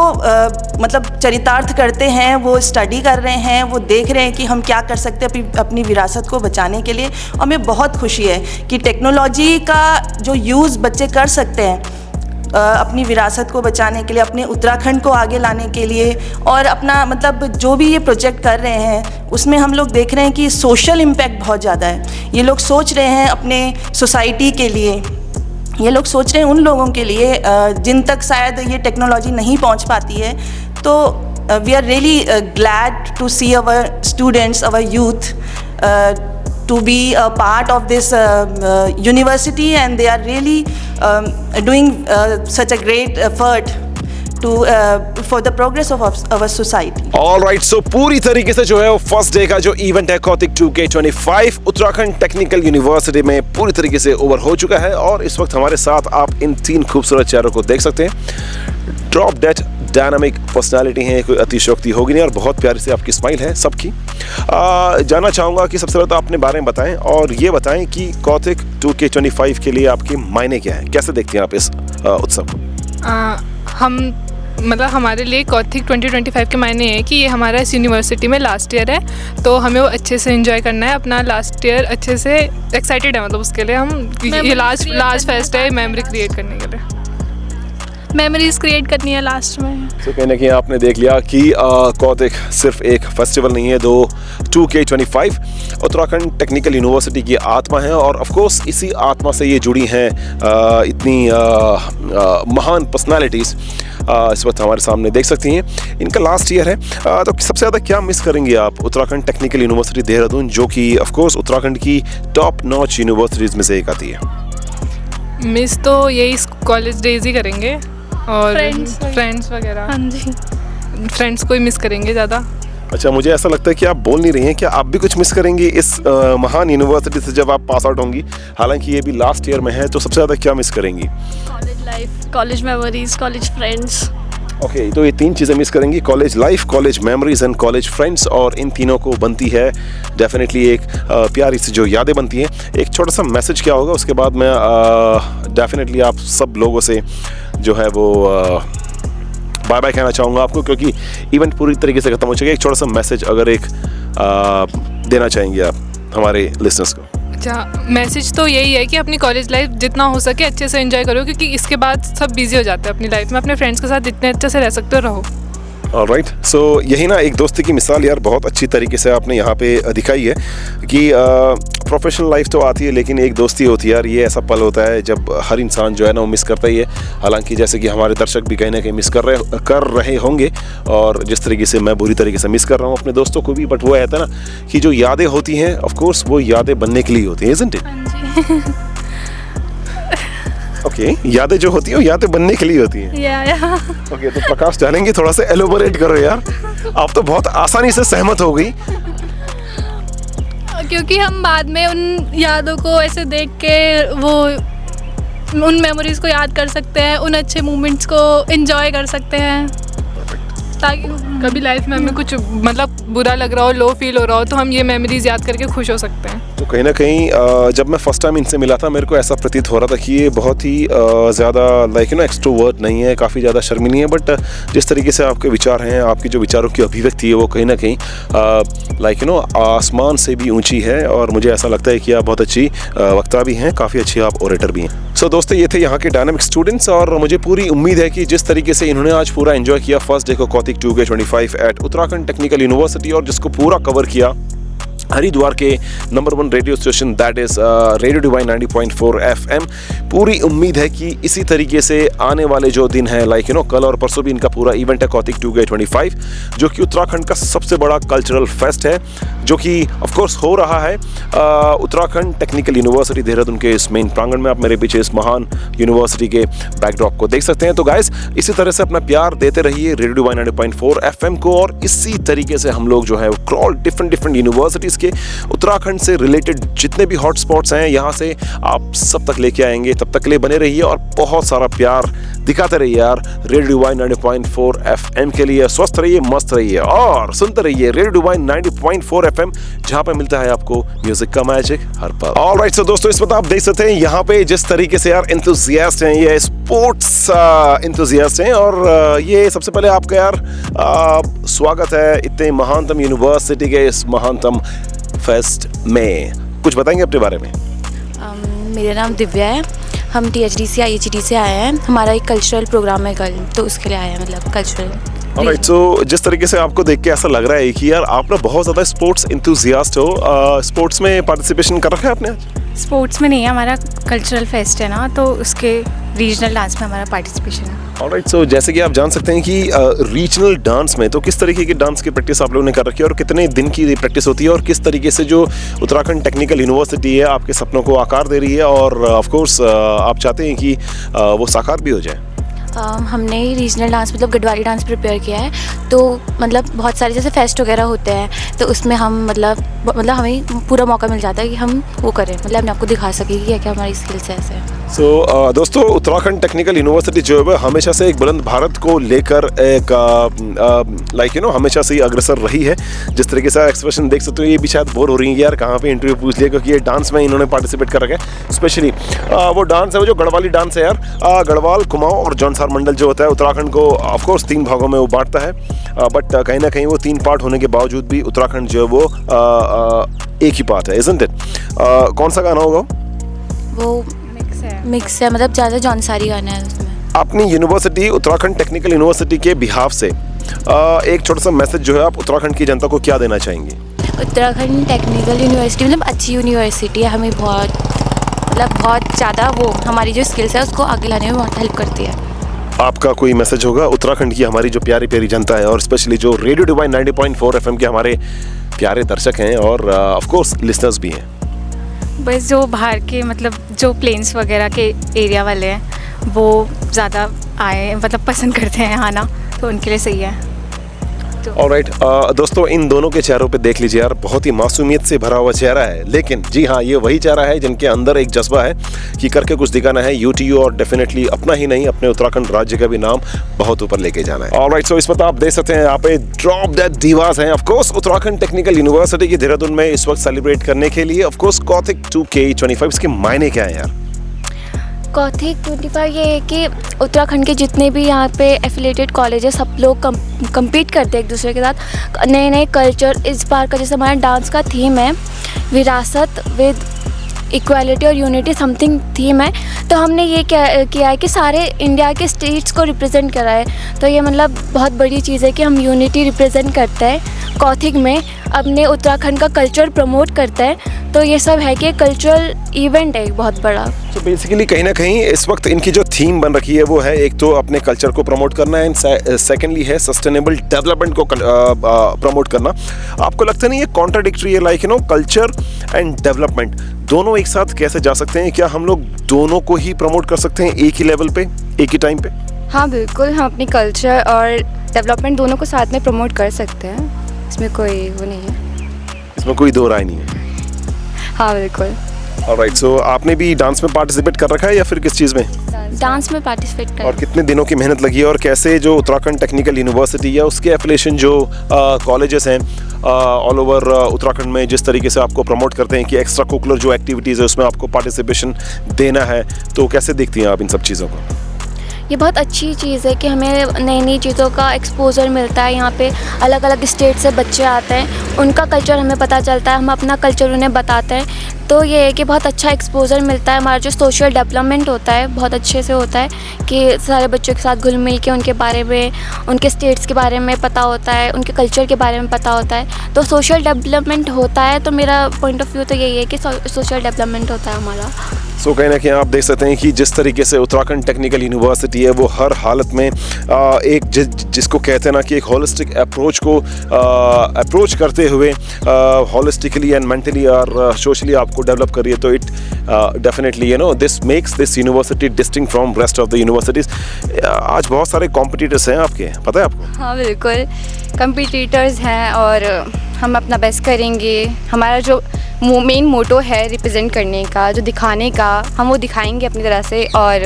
मतलब चरितार्थ करते हैं, वो स्टडी कर रहे हैं, वो देख रहे हैं कि हम क्या कर सकते हैं अपनी विरासत को बचाने के लिए। और हमें बहुत खुशी है कि टेक्नोलॉजी का जो यूज़ बच्चे कर सकते हैं अपनी विरासत को बचाने के लिए, अपने उत्तराखंड को आगे लाने के लिए, और अपना मतलब जो भी ये प्रोजेक्ट कर रहे हैं उसमें हम लोग देख रहे हैं कि सोशल इम्पैक्ट बहुत ज़्यादा है। ये लोग सोच रहे हैं अपने सोसाइटी के लिए, ये लोग सोच रहे हैं उन लोगों के लिए जिन तक शायद ये टेक्नोलॉजी नहीं पहुंच पाती है। तो we are really glad to see our students, our youth to be a part of this university, and they are really doing such a great effort to for the progress of our society. All right, so पूरी तरीके से जो है वो first day का जो event है Kautik 2K25 Uttarakhand technical university में पूरी तरीके से ओवर हो चुका है। और इस वक्त हमारे साथ आप इन 3 खूबसूरत चेहरों को देख सकते हैं। ड्रॉप डेड डायनामिक पर्सनालिटी है, कोई अतिशयोक्ति होगी नहीं, और बहुत प्यारी से आपकी स्माइल है सबकी। जानना चाहूँगा कि सबसे पहले तो अपने बारे में बताएं और ये बताएं कि कौतिक 2K25 के लिए आपके मायने क्या है, कैसे देखते हैं आप इस उत्सव को? हम मतलब हमारे लिए कॉथिक 2025 के मायने है कि ये हमारा इस यूनिवर्सिटी में लास्ट ईयर है, तो हमें वो अच्छे से एंजॉय करना है अपना लास्ट ईयर अच्छे से। एक्साइटेड है मतलब उसके लिए हम, ये लास्ट फेस्ट है मेमोरी क्रिएट करने के लिए, मेमोरीज क्रिएट करनी है लास्ट में। तो कहीं ना कहीं आपने देख लिया कि कॉथिक सिर्फ एक फेस्टिवल नहीं है, 2K25 उत्तराखंड टेक्निकल यूनिवर्सिटी की आत्मा है और ऑफ कोर्स इसी आत्मा से ये जुड़ी हैं इतनी महान पर्सनालिटीज़ इस वक्त हमारे सामने देख सकती हैं। इनका लास्ट ईयर है, तो सबसे ज़्यादा क्या मिस करेंगे आप उत्तराखंड टेक्निकल यूनिवर्सिटी देहरादून, जो कि ऑफ कोर्स उत्तराखंड की टॉप नॉच यूनिवर्सिटीज़ में से एक आती है? मिस तो यही कॉलेज डेज ही करेंगे और फ्रेंड्स वगैरह। हाँ जी, फ्रेंड्स को ही मिस करेंगे ज़्यादा। अच्छा, मुझे ऐसा लगता है कि आप बोल नहीं रही हैं, क्या आप भी कुछ मिस करेंगी इस महान यूनिवर्सिटी से जब आप पास आउट होंगी? हालांकि ये भी लास्ट ईयर में है, तो सबसे ज़्यादा क्या मिस करेंगी? College life, college memories, college friends. Okay, तो ये 3 चीज़ें मिस करेंगी, college life, college memories and college friends, और इन तीनों को बनती है डेफिनेटली एक प्यारी सी जो यादें बनती हैं। एक छोटा सा मैसेज क्या होगा, उसके बाद मैं डेफिनेटली आप सब लोगों से जो है वो बाय बाय कहना चाहूँगा आपको, क्योंकि इवेंट पूरी तरीके से खत्म हो चुका है। एक छोटा सा मैसेज अगर एक देना चाहेंगे आप हमारे लिसनर्स को? अच्छा, मैसेज तो यही है कि अपनी कॉलेज लाइफ जितना हो सके अच्छे से एंजॉय करो, क्योंकि इसके बाद सब बिजी हो जाते हैं अपनी लाइफ में। अपने फ्रेंड्स के साथ जितने अच्छे से रह सकते हो रहो। ऑलराइट, सो यही ना एक दोस्ती की मिसाल यार बहुत अच्छी तरीके से आपने यहाँ पे दिखाई है कि प्रोफेशनल लाइफ तो आती है लेकिन एक दोस्ती होती है यार। ये ऐसा पल होता है जब हर इंसान जो है ना वो मिस करता ही है। हालांकि जैसे कि हमारे दर्शक भी कहीं ना कहीं मिस कर रहे होंगे, और जिस तरीके से मैं बुरी तरीके से मिस कर रहा हूँ अपने दोस्तों को भी, बट वो कहता है ना कि जो यादें होती हैं ऑफ कोर्स वो यादें बनने के लिए होती हैं, इज़न्ट इट? ओके, यादें जो होती हैं वो यादें बनने के लिए होती हैं। ओके, तो प्रकाश जानेंगे, थोड़ा सा एलोबोरेट करो यार। आप तो बहुत आसानी से सहमत हो गई। क्योंकि हम बाद में उन यादों को ऐसे देख के वो उन मेमोरीज को याद कर सकते हैं, उन अच्छे मोमेंट्स को एंजॉय कर सकते हैं, ताकि कभी लाइफ में हमें कुछ मतलब बुरा लग रहा हो, लो फील हो रहा हो, तो हम ये मेमोरीज याद करके खुश हो सकते हैं। तो कहीं ना कहीं जब मैं फर्स्ट टाइम इनसे मिला था मेरे को ऐसा प्रतीत हो रहा था कि ये बहुत ही ज़्यादा लाइक यू नो एक्सट्रोवर्ट नहीं है, काफ़ी ज़्यादा शर्मीली है, बट जिस तरीके से आपके विचार हैं, आपकी जो विचारों की अभिव्यक्ति है वो कहीं ना कहीं लाइक यू नो आसमान से भी ऊंची है, और मुझे ऐसा लगता है कि आप बहुत अच्छी वक्ता भी हैं, काफ़ी अच्छी आप ओरेटर भी हैं। सो दोस्तों, ये थे यहाँ के डायनामिक स्टूडेंट्स, और मुझे पूरी उम्मीद है कि जिस तरीके से इन्होंने आज पूरा एंजॉय किया फर्स्ट डे को Kauthig 2K25 at Uttarakhand technical university, और जिसको पूरा कवर किया हरिद्वार के number 1 radio station that is radio divine 90.4 FM। पूरी उम्मीद है कि इसी तरीके से आने वाले जो दिन है लाइक यू नो कल और परसों भी इनका पूरा इवेंट है कॉथिक 2K25, जो कि उत्तराखंड का सबसे बड़ा कल्चरल फेस्ट है, जो कि ऑफ कोर्स हो रहा है उत्तराखंड टेक्निकल यूनिवर्सिटी देहरादून के इस मेन प्रांगण में। आप मेरे पीछे इस महान यूनिवर्सिटी के बैकड्रॉप को देख सकते हैं। तो गाइस, इसी तरह से अपना प्यार देते रहिए रेडियो डिवाइन 90.4 FM को, और इसी तरीके से हम लोग जो है क्रॉल डिफरेंट यूनिवर्सिटीज़ के उत्तराखंड से रिलेटेड जितने भी हॉट स्पॉट्स हैं यहाँ से आप सब तक लेके आएंगे। तब तक के लिए बने रहिए और बहुत सारा प्यार दिखाते रहिए यार रेडियो डिवाइन 90.4 FM के लिए। स्वस्थ रहिए, मस्त रहिए और सुनते रहिए रेडियो डिवाइन 90.4 FM, जहाँ पे मिलता है आपको म्यूजिक का मैजिक हर पल। ऑलराइट, सो दोस्तों, इस वक्त आप देख सकते हैं यहाँ पे जिस तरीके से यार एंथुसियास्ट हैं, ये स्पोर्ट्स एंथुसियास्ट हैं, और ये सबसे पहले आपका यार स्वागत है इतने महानतम यूनिवर्सिटी के इस महानतम फेस्ट में। कुछ बताएंगे अपने बारे में? मेरा नाम दिव्या है, हम THDC IHT से आए हैं। हमारा एक कल्चरल प्रोग्राम है कल, तो उसके लिए आए हैं, मतलब कल्चरल। ऑलराइट, सो जिस तरीके से आपको देख के ऐसा लग रहा है कि यार आप ना बहुत ज़्यादा स्पोर्ट्स एंथुसियास्ट हो, स्पोर्ट्स में पार्टिसिपेशन कर रखा है आपने? स्पोर्ट्स में नहीं है, हमारा कल्चरल फेस्ट है ना, तो उसके रीजनल डांस में हमारा पार्टिसिपेशन है। ऑलराइट, सो जैसे कि आप जान सकते हैं कि रीजनल डांस में तो किस तरीके की डांस की प्रैक्टिस आप लोगों ने कर रखी है, और कितने दिन की प्रैक्टिस होती है, और किस तरीके से जो उत्तराखंड टेक्निकल यूनिवर्सिटी है आपके सपनों को आकार दे रही है, और ऑफ कोर्स आप चाहते हैं कि वो साकार भी हो जाए? हमने रीजनल डांस मतलब गढ़वाली डांस प्रिपेयर किया है, तो मतलब बहुत सारे जैसे फेस्ट वगैरह होते हैं, तो उसमें हम मतलब हमें पूरा मौका मिल जाता है कि हम वो करें, मतलब अपने आपको दिखा सकें कि क्या क्या हमारी स्किल्स है ऐसे। दोस्तों उत्तराखंड टेक्निकल यूनिवर्सिटी जो है हमेशा से एक बुलंद भारत को लेकर एक हमेशा से ही अग्रसर रही है। जिस तरीके से एक्सप्रेशन देख सकते हो, ये भी शायद बोर हो रही है यार कहाँ पे इंटरव्यू पूछ लिया, क्योंकि ये डांस में इन्होंने पार्टिसिपेट कर रखा है। स्पेशली वो डांस है, वो जो गढ़वाली डांस है यार, गढ़वाल, कुमाऊं और जौनसार मंडल जो होता है उत्तराखंड को ऑफकोर्स 3 भागों में वो बांटता है, बट कहीं ना कहीं वो 3 पार्ट होने के बावजूद भी उत्तराखंड जो है वो एक ही पार्ट है, इज़न्ट इट? कौन सा गाना होगा वो? मिक्स है, मतलब ज़्यादा जौनसारी गाना है उसमें। अपनी यूनिवर्सिटी उत्तराखंड टेक्निकल यूनिवर्सिटी के बिहाफ से एक छोटा सा मैसेज जो है आप उत्तराखंड की जनता को क्या देना चाहेंगे? उत्तराखंड टेक्निकल यूनिवर्सिटी मतलब अच्छी यूनिवर्सिटी है, हमें बहुत ज़्यादा वो हमारी जो स्किल्स है उसको आगे लाने में बहुत हेल्प करती है। आपका कोई मैसेज होगा उत्तराखंड की हमारी जो प्यारी प्यारी जनता है और स्पेशली जो रेडियो डिवाइन 90.4 FM के हमारे प्यारे दर्शक हैं और ऑफ कोर्स लिसनर्स भी हैं? बस जो बाहर के मतलब जो प्लेन्स वगैरह के एरिया वाले हैं वो ज़्यादा आए मतलब पसंद करते हैं आना, तो उनके लिए सही है। ऑलराइट दोस्तों, इन दोनों के चेहरों पे देख लीजिए यार, बहुत ही मासूमियत से भरा हुआ चेहरा है, लेकिन जी हाँ ये वही चेहरा है जिनके अंदर एक जज्बा है कि करके कुछ दिखाना है यूटीयू और डेफिनेटली अपना ही नहीं अपने उत्तराखंड राज्य का भी नाम बहुत ऊपर लेके जाना है। ऑलराइट, सो इस वक्त आप देख सकते हैं यहाँ पे ड्रॉप डेड divas हैं। Of course Uttarakhand technical university की देहरादून में इस वक्त सेलिब्रेट करने के लिए ऑफ कोर्स कौथिक 2K25 इसके मायने क्या है यार? कौथिक 25 ये है कि उत्तराखंड के जितने भी यहाँ पे एफिलेटेड कॉलेज है सब लोग कम्पीट करते हैं एक दूसरे के साथ, नए नए कल्चर। इस बार का जैसे हमारा डांस का थीम है विरासत विद इक्वालिटी और यूनिटी समथिंग थीम है, तो हमने ये किया है कि सारे इंडिया के स्टेट्स को रिप्रेजेंट करा है। तो ये मतलब बहुत बड़ी चीज़ है कि हम यूनिटी रिप्रेजेंट करते हैं कौथिक में, अपने उत्तराखंड का कल्चर प्रमोट करते हैं। तो ये सब है कि कल्चरल इवेंट है एक बहुत बड़ा। तो बेसिकली कहीं ना कहीं इस वक्त इनकी जो थीम बन रखी है वो है एक तो अपने कल्चर को प्रमोट करना एंड सेकेंडली है सस्टेनेबल डेवलपमेंट को प्रमोट करना। आपको लगता नहीं ये कॉन्ट्राडिक्टरी है, लाइक कल्चर एंड डेवलपमेंट दोनों एक साथ कैसे जा सकते हैं? क्या हम लोग दोनों को ही प्रमोट कर सकते हैं एक ही लेवल पे, एक ही टाइम पे? हाँ बिल्कुल, हम अपनी कल्चर और डेवलपमेंट दोनों को साथ में प्रमोट कर सकते हैं, इसमें कोई वो नहीं है, इसमें कोई दो राय नहीं है। हाँ बिल्कुल। ऑलराइट, सो आपने भी डांस में पार्टिसिपेट कर रखा है या फिर किस चीज़ में? डांस में पार्टिसिपेट कर। और कितने दिनों की मेहनत लगी है और कैसे जो उत्तराखंड टेक्निकल यूनिवर्सिटी या उसके एफिलिएशन जो कॉलेजेस हैं ऑल ओवर उत्तराखंड में जिस तरीके से आपको प्रमोट करते हैं कि एक्स्ट्रा करिकुलर जो एक्टिविटीज़ है उसमें आपको पार्टिसिपेशन देना है, तो कैसे देखती हैं आप इन सब चीज़ों को? ये बहुत अच्छी चीज़ है कि हमें नई नई चीज़ों का एक्सपोजर मिलता है। यहाँ पे अलग अलग स्टेट से बच्चे आते हैं, उनका कल्चर हमें पता चलता है, हम अपना कल्चर उन्हें बताते हैं। तो ये है कि बहुत अच्छा एक्सपोजर मिलता है। हमारा जो सोशल डेवलपमेंट होता है बहुत अच्छे से होता है कि सारे बच्चों के साथ घुल मिल के उनके बारे में, उनके स्टेट्स के बारे में पता होता है, उनके कल्चर के बारे में पता होता है। तो सोशल डेवलपमेंट होता है। तो मेरा पॉइंट ऑफ व्यू तो यही है कि सोशल डेवलपमेंट होता है हमारा। सो कहीं ना कहीं आप देख सकते हैं कि जिस तरीके से उत्तराखंड टेक्निकल यूनिवर्सिटी है वो हर हालत में एक जिसको कहते हैं ना कि एक होलिस्टिक अप्रोच को अप्रोच करते हुए होलिस्टिकली एंड मेंटली और सोशली आपको डेवलप कर रही है। तो it definitely this makes this university distinct from rest of the universities. आज बहुत सारे कॉम्पिटिटर्स हैं आपके, पता है आपको? हाँ बिल्कुल, कम्पिटिटर्स हैं और हम अपना बेस्ट करेंगे। हमारा जो मेन मोटो है रिप्रेजेंट करने का, जो दिखाने का, हम वो दिखाएंगे अपनी तरह से और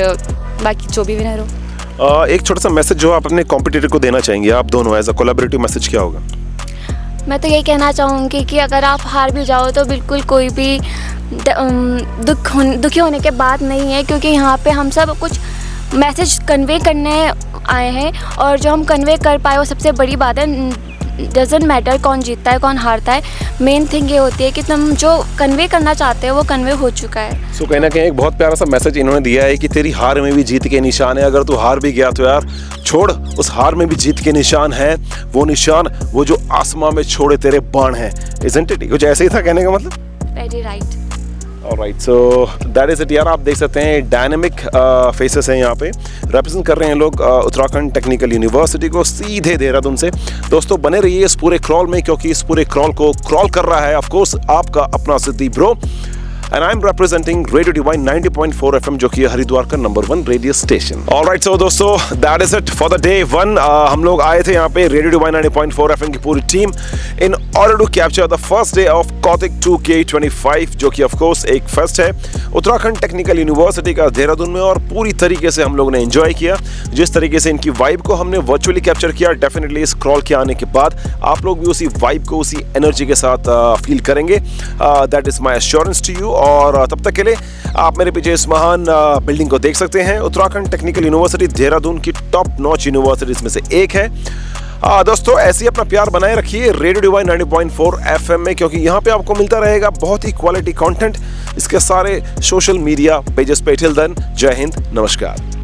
बाकी जो भी विनर हो। एक छोटा सा मैसेज जो आप अपने कॉम्पिटिटर को देना चाहेंगे, आप दोनों एज अ कोलैबोरेटिव मैसेज, क्या होगा? मैं तो यही कहना चाहूँगी कि अगर आप हार भी जाओ तो बिल्कुल कोई भी दुखी होने के बात नहीं है, क्योंकि यहाँ पे हम सब कुछ मैसेज कन्वे करने आए हैं और जो हम कन्वे कर पाए वो सबसे बड़ी बात है। डजेंट मैटर कौन जीतता है कौन हारता है, मेन थिंग ये होती है कि तुम जो कन्वे करना चाहते हो वो कन्वे हो चुका है। सो कहीं ना कहीं एक बहुत प्यारा सा मैसेज इन्होंने दिया है कि तेरी हार में भी जीत के निशान है। अगर तू हार भी गया तो यार छोड़, उस हार में भी जीत के निशान है। वो निशान वो जो आसमां में छोड़े तेरे बाण है। Isn't it? कुछ ऐसे ही था कहने का मतलब? Very right. Alright, so that is it यार। आप देख सकते हैं डायनेमिक फेसेस हैं यहाँ पे, रिप्रेजेंट कर रहे हैं लोग उत्तराखंड टेक्निकल यूनिवर्सिटी को सीधे देहरादून से। दोस्तों बने रहिए इस पूरे क्रॉल में, क्योंकि इस पूरे क्रॉल को क्रॉल कर रहा है ऑफ कोर्स आपका अपना Siddhi bro. And I am representing radio divine 90.4 FM, जो कि हरिद्वार का number 1 radio station. Alright, so दोस्तों, that is it for the day 1। हम लोग आए थे यहाँ पे रेडियो डिवाइन 90.4 FM की पूरी team in order to capture the first day of Kauthig 2K25, जो कि ऑफ कोर्स एक फेस्ट है उत्तराखंड टेक्निकल यूनिवर्सिटी का देहरादून में, और पूरी तरीके से हम लोगों ने एंजॉय किया। जिस तरीके से इनकी वाइब को हमने वर्चुअली कैप्चर किया, डेफिनेटली इस क्रॉल के आने के बाद आप लोग भी उसी वाइब को, उसी एनर्जी के साथ फील करेंगे। That is my assurance to you. और तब तक के लिए आप मेरे पीछे इस महान बिल्डिंग को देख सकते हैं। उत्तराखंड टेक्निकल यूनिवर्सिटी देहरादून की टॉप नॉच यूनिवर्सिटीज में से एक है। दोस्तों, ऐसे ही अपना प्यार बनाए रखिए रेडियो डिवाइन 90.4 FM में, क्योंकि यहाँ पे आपको मिलता रहेगा बहुत ही क्वालिटी कंटेंट इसके सारे सोशल मीडिया पेजेस पे। टिल देन, जय हिंद, नमस्कार।